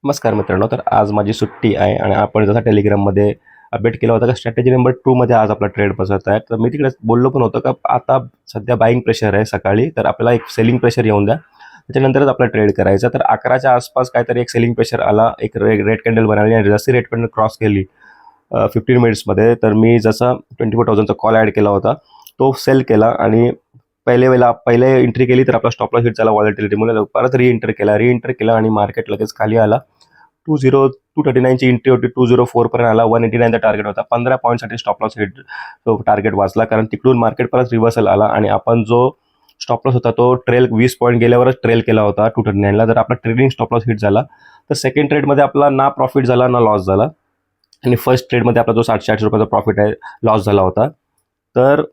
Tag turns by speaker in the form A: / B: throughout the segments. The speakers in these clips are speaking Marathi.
A: नमस्कार मित्रांनो. तर आज माझी सुट्टी आहे आणि आपण जसा टेलिग्राममध्ये अपडेट केला होता का स्ट्रॅटेजी नंबर 2 मध्ये आज आपला ट्रेड बसत आहे. तर मी तिकडे बोललो पण होतं का आता सध्या बाईंग प्रेशर आहे सकाळी, तर आपल्याला एक सेलिंग प्रेशर येऊन द्या, त्याच्यानंतरच आपला ट्रेड करायचा. तर 11च्या आसपास काहीतरी एक सेलिंग प्रेशर आला, एक रेड कॅन्डल बनवली आणि जशी रेड कॅन्डल क्रॉस केली 15 मिनिट्समध्ये, तर मी जसा 24,000चा कॉल ॲड केला होता तो सेल केला आणि पहिले एंट्री केली तर आपला स्टॉप लॉस हिट झाला व्हॉलेटिलिटीमुळे. परत री एंटर केला आणि मार्केट लगेच खाली आला. 239ची एंट्री होती, 204 पर्यंत आला, 189चा टार्गेट होता. 15 पॉईंटसाठी स्टॉप लॉस हिट टार्गेट वाचला, कारण तिकडून मार्केट परत रिव्हर्सल आला आणि आपण जो स्टॉप लॉस होता तो 20 पॉईंट गेल्यावरच ट्रेल केला होता 239ला. तर आपला ट्रेडिंग स्टॉप लॉस हिट झाला. तर सेकंड ट्रेडमध्ये आपला ना प्रॉफिट झाला ना लॉस झाला आणि फर्स्ट ट्रेडमध्ये आपला जो 780 रुपयाचा प्रॉफिट आहे लॉस झाला होता. तर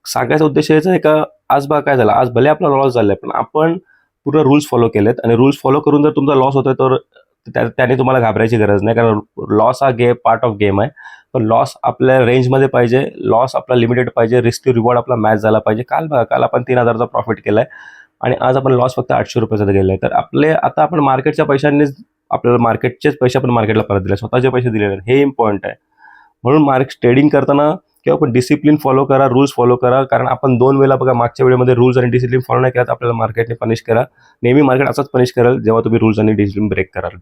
A: सांगायचा उद्देश याचा आहे का आज बघा काय झालं, आज भले आपला लॉस झाला आहे पण आपण पूर्ण रूल्स फॉलो केलेत आणि रूल्स फॉलो करून जर तुमचा लॉस होतोय तर त्याने तुम्हाला घाबरायची गरज नाही, कारण लॉस हा पार्ट ऑफ गेम आहे. पण लॉस आपल्या रेंजमध्ये पाहिजे, लॉस आपला लिमिटेड पाहिजे, रिस्क टू रिवॉर्ड आपला मॅच झाला पाहिजे. काल आपण 3,000चा प्रॉफिट केलाय आणि आज आपण लॉस फक्त 800 रुपयाचा गेलाय. तर आता आपण मार्केटच्या पैशांनीच आपल्याला मार्केटचेच पैसे आपण मार्केटला परत दिले, स्वतःचे पैसे दिलेले आहेत, हे इम्पॉर्टंट आहे. म्हणून ट्रेडिंग करताना किंवा पण डिसिप्लिन फॉलो करा, रूल्स फॉलो करा, कारण आपण 2 वेळेला बघा मागच्या वेळेमध्ये रूल्स आणि डिसिप्लिन फॉलो नाही केला तर आपल्याला मार्केटने पनिश करा. नेहमी मार्केट असंच पनिश करेल जेव्हा तुम्ही रूल्स आणि डिसिप्लिन ब्रेक कराल.